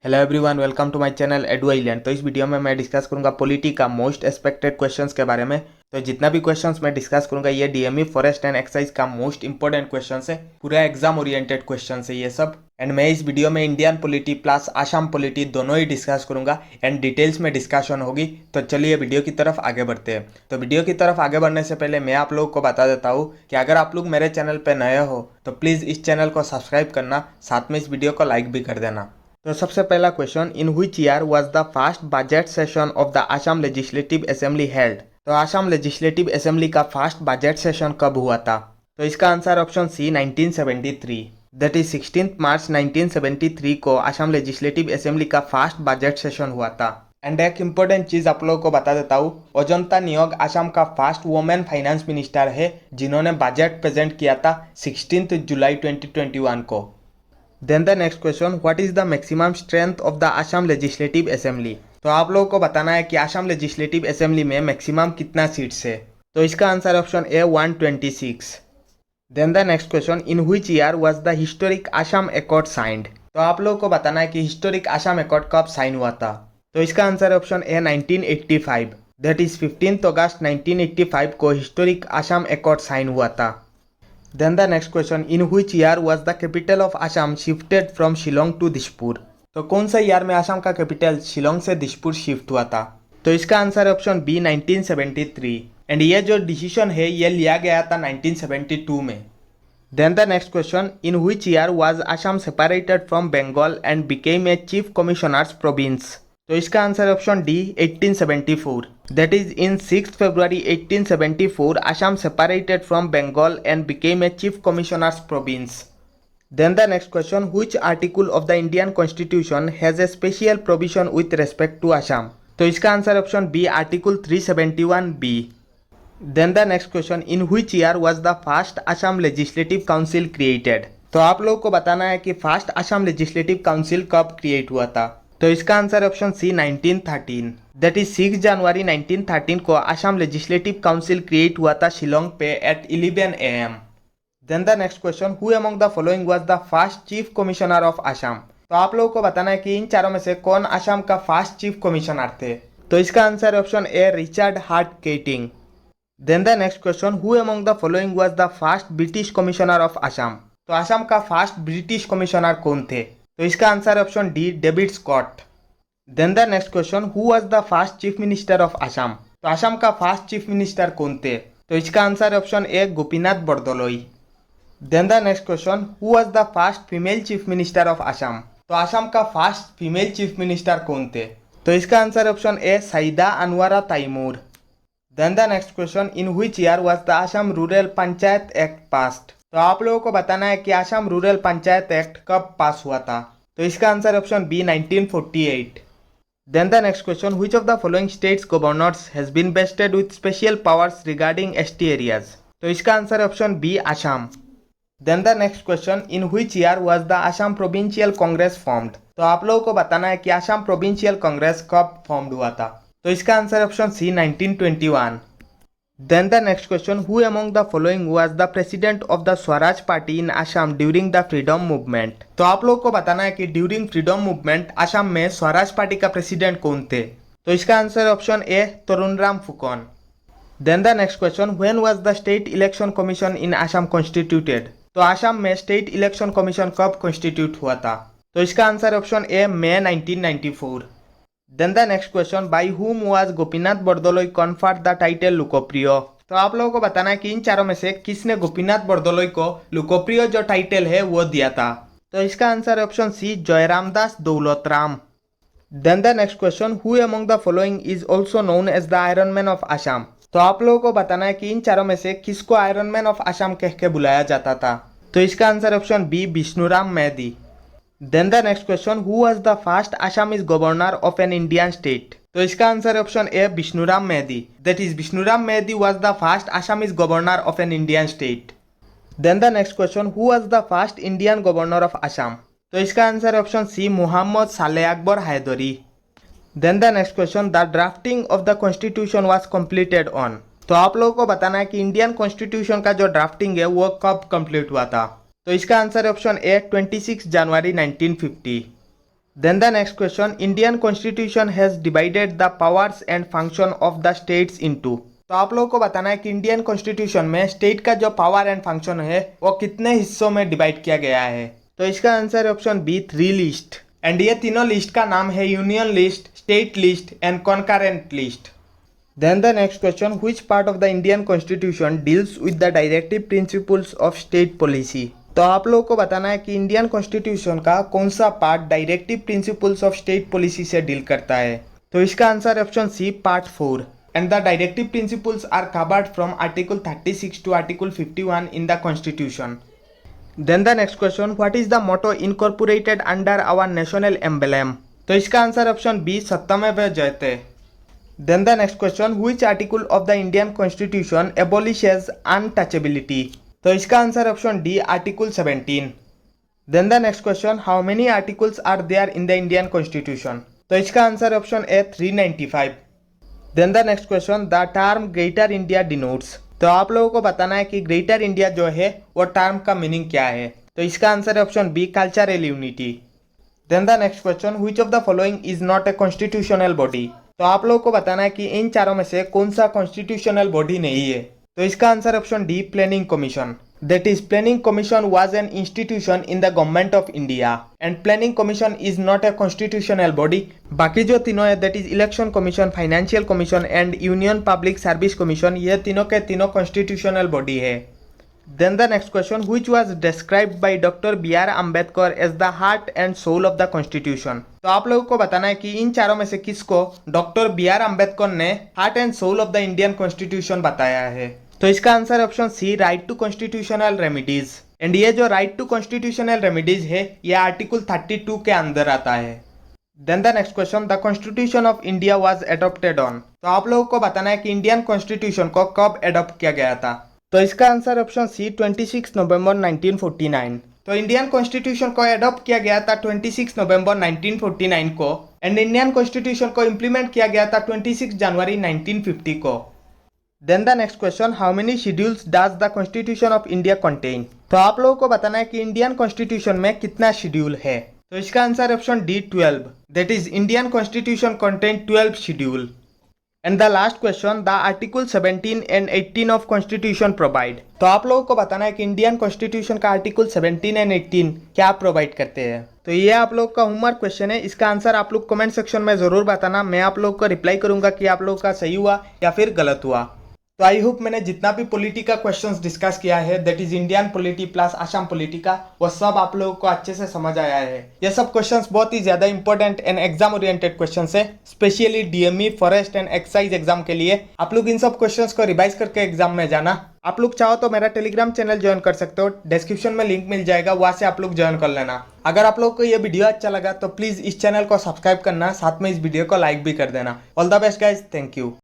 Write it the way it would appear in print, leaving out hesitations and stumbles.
Hello everyone, welcome to my channel Edu Island. तो इस video में मैं डिस्कस करूंगा पॉलिटी का मोस्ट एक्सपेक्टेड क्वेश्चंस के बारे में। तो जितना भी क्वेश्चंस मैं डिस्कस करूंगा ये डीएमई फॉरेस्ट एंड एक्साइज का मोस्ट इंपॉर्टेंट क्वेश्चंस है, पूरा एग्जाम ओरिएंटेड क्वेश्चंस है ये सब। एंड मैं इस वीडियो में Indian polity plus Assam polity दोनों ही डिस्कस करूंगा एंड डिटेल्स में डिस्कशन होगी। तो चलिए वीडियो की तरफ आगे बढ़ते हैं। तो वीडियो की तरफ आगे बढ़ने से पहले मैं आप लोगों को बता देता हूँ कि अगर आप लोग मेरे चैनल पर नए हो तो प्लीज़ इस चैनल को सब्सक्राइब करना, साथ में इस वीडियो को लाइक भी कर देना। तो सबसे पहला question, in which year was the first budget session of the Assam legislative assembly held. तो आसाम लेजिस्लेटिव असेंबली का फर्स्ट बजट सेशन कब हुआ था? तो इसका answer option C 1973, that is 16 March 1973 को आसाम लेजिस्लेटिव असेंबली का फर्स्ट बजट सेशन हुआ था। एंड एक इम्पोर्टेंट चीज आप लोगों को बता देता हूँ, अजंता नियोग आसाम का फर्स्ट वुमेन फाइनेंस मिनिस्टर है जिन्होंने बजट प्रेजेंट किया था 16 जुलाई 2021 को। Then the next question, what is the maximum strength of the Assam legislative assembly. तो आप लोगों को बताना है कि आसाम लेजिस्लेटिव असेंबली में मैक्सिमम कितना सीट्स है। तो इसका answer option A 126। Then the next question, in which year was the historic Assam accord signed. तो आप लोगों को बताना है कि हिस्टोरिक आसाम अकॉर्ड कब साइन हुआ था। तो इसका answer option A 1985, that is 15 अगस्त 1985 को हिस्टोरिक आसाम अकॉर्ड साइन हुआ था। Then the next question, in which year was the capital of Assam shifted from Shillong to Dispur. तो कौन सा ईयर में असम का कैपिटल शिलोंग से दिसपुर शिफ्ट हुआ था। तो इसका आंसर ऑप्शन बी 1973। एंड ये जो डिसीजन है ये लिया गया था 1972 में। Then the next question, in which year was Assam separated from Bengal and became a chief commissioner's province। तो इसका answer option D 1874, that is in 6 February 1874 Assam separated from Bengal and became a chief commissioner's province। Then the next question, which article of the Indian Constitution has a special provision with respect to Assam। तो इसका answer option B article 371B। Then the next question, in which year was the first Assam Legislative Council created। तो आप लोगों को बताना है कि first Assam legislative council कब क्रिएट हुआ था। तो इसका answer option C 1913, that is 6 January 1913 को असम लेजिस्लेटिव काउंसिल क्रिएट हुआ था शिलोंग पे at 11 AM। Then the next question, who among the following was the first chief commissioner of Assam. तो आप लोगों को बताना है कि इन चारों में से कौन असम का फर्स्ट चीफ कमिश्नर थे। तो इसका answer option A Richard Harte Keatinge. Then the next question, who among the following was the first British commissioner of Assam. तो असम का फर्स्ट ब्रिटिश कमिश्नर कौन थे। तो इसका answer option D David Scott. Then the next question, who was the first chief minister of Assam. तो असम का first chief minister कौन थे। तो इसका answer option A Gopinath Bordoloi. Then the next question, who was the first female chief minister of Assam. तो असम का first female chief minister कौन थे। तो इसका answer option A Syeda Anwara Taimur. Then the next question, in which year was the Assam rural panchayat act passed. तो आप लोगों को बताना है कि असम रूरल पंचायत एक्ट कब पास हुआ था। तो इसका answer option B 1948। Then the next question, which of the following states governors has been vested with special powers regarding ST areas. तो इसका answer option B Assam. Then the next question, in which year was the Assam provincial Congress formed. तो आप लोगों को बताना है कि Assam provincial Congress कब फॉर्म्ड हुआ था। तो इसका answer option C 1921। Then the next question, who among the following was the president of the Swaraj Party in Assam during the freedom movement। तो आप लोगों को बताना है कि ड्यूरिंग फ्रीडम मूवमेंट असम में स्वराज पार्टी का प्रेसिडेंट कौन थे। तो इसका answer option A Tarunram Phukan. Then the next question, when was the state election commission in Assam constituted. तो असम में स्टेट इलेक्शन कमीशन कब कॉन्स्टिट्यूट हुआ था। तो इसका आंसर ऑप्शन ए मई 1994। Then the next question, by whom was Gopinath Bardoloi conferred the title Lokpriya. तो आप लोगों को बताना है कि इन चारों में से किसने गोपीनाथ बरदलोई को लोकप्रिय जो टाइटल है वो दिया था। तो इसका answer option C Jairam Das Daulatram. Then the next question, who among the following is also known as the iron man of Assam. तो आप लोगों को बताना है कि इन चारों में से किसको आयरन मैन ऑफ असम कह के बुलाया जाता था। तो इसका answer option B Bishnuram Mehdi. Then the next question, who was the first Assamese governor of an Indian state. तो इसका answer option A Bishnuram Mehdi, that is Bishnuram Mehdi was the first Assamese governor of an Indian state. Then the next question, who was the first Indian governor of Assam. तो इसका answer option सी मोहम्मद साले Akbar Hydari. Then the next question, the drafting of the constitution was completed on. तो आप लोगों को बताना है कि इंडियन कॉन्स्टिट्यूशन का जो ड्राफ्टिंग है वो कब कंप्लीट हुआ था। तो इसका आंसर ऑप्शन ए 26 जनवरी 1950। Then the next question, Indian Constitution has divided the powers and function of the states into। तो आप लोगों को बताना है कि इंडियन कॉन्स्टिट्यूशन में स्टेट का जो पावर एंड फंक्शन है वो कितने हिस्सों में डिवाइड किया गया है। तो इसका answer option B 3 list. And ये तीनों लिस्ट का नाम है union list, state list and concurrent list. Then the next question, which part of the Indian Constitution deals with the directive principles of state policy? तो आप लोगों को बताना है कि इंडियन कॉन्स्टिट्यूशन का कौन सा part directive principles of state policy से डील करता है। तो इसका answer option C part 4। And the directive principles are covered from article 36 to article 51 in the constitution. Then the next question, what is the motto incorporated under our national emblem? तो इसका answer option B सत्यमेव जयते। Then the next question, which article of the Indian Constitution abolishes untouchability? तो इसका answer option D article 17। Then the next question, how many articles are there in the Indian Constitution? तो इसका answer option A 395। Then the next question, the term Greater India denotes। तो आप लोगों को बताना है कि ग्रेटर इंडिया जो है वो टर्म का मीनिंग क्या है। तो इसका answer option B cultural unity. Then the next question, which of the following is not a constitutional body? तो आप लोगों को बताना है कि इन चारों में से कौन सा कॉन्स्टिट्यूशनल बॉडी नहीं है। तो इसका answer option D planning commission. That is planning commission was an institution in the government of India and planning commission is not a constitutional body. बाकी जो तीनों है that is election commission, financial commission and union public service commission, ये तीनों के तीनों constitutional body है। Then the next question, which was described by Dr. B.R. Ambedkar as the heart and soul of the Constitution? तो आप लोगों को बताना है कि इन चारों में से किसको डॉक्टर बी आर अम्बेडकर ने heart and soul of the Indian constitution बताया है। तो इसका answer option C right to constitutional remedies. And ये जो राइट टू कॉन्स्टिट्यूशनल रेमिडीज है ये आर्टिकल 32 के अंदर आता है। Then the next question, the constitution of India was adopted on. तो आप लोगों को बताना है कि इंडियन कॉन्स्टिट्यूशन को कब एडॉप्ट किया गया था। तो इसका आंसर ऑप्शन सी 26 नवंबर 1949। तो इंडियन कॉन्स्टिट्यूशन को एडॉप्ट किया गया था 26 नवंबर 1949 को एंड इंडियन कॉन्स्टिट्यूशन को इम्प्लीमेंट किया गया था 26 जनवरी 1950 को। Then the next question, how many schedules does the constitution of India contain? तो आप लोगों को बताना है कि इंडियन कॉन्स्टिट्यूशन में कितना शेड्यूल है। तो इसका answer option D 12। That is Indian constitution contain 12 schedule. And the last question, the article 17 and 18 of constitution provide. तो आप लोगों को बताना है कि इंडियन कॉन्स्टिट्यूशन का आर्टिकल 17 एंड 18 क्या प्रोवाइड करते हैं। तो ये आप लोग का होमवर्क क्वेश्चन है, इसका आंसर आप लोग कमेंट सेक्शन में जरूर बताना। मैं आप लोग को रिप्लाई करूंगा कि आप लोग का सही हुआ या फिर गलत हुआ। तो आई होप मैंने जितना भी पॉलिटी का क्वेश्चंस डिस्कस किया है that is Indian polity plus Assam polity का, वो सब आप लोगों को अच्छे से समझ आया है। ये सब क्वेश्चंस बहुत ही ज्यादा important and exam oriented questions है, specially DME, forest and excise exam के लिए। आप लोग इन सब क्वेश्चंस को रिवाइज करके एग्जाम में जाना। आप लोग चाहो तो मेरा टेलीग्राम चैनल ज्वाइन कर सकते हो, डिस्क्रिप्शन में लिंक मिल जाएगा, वहां से आप लोग ज्वाइन कर लेना। अगर आप लोग को ये वीडियो अच्छा लगा तो प्लीज इस चैनल को सब्सक्राइब करना, साथ में इस वीडियो को लाइक भी कर देना। All the best guys, thank you.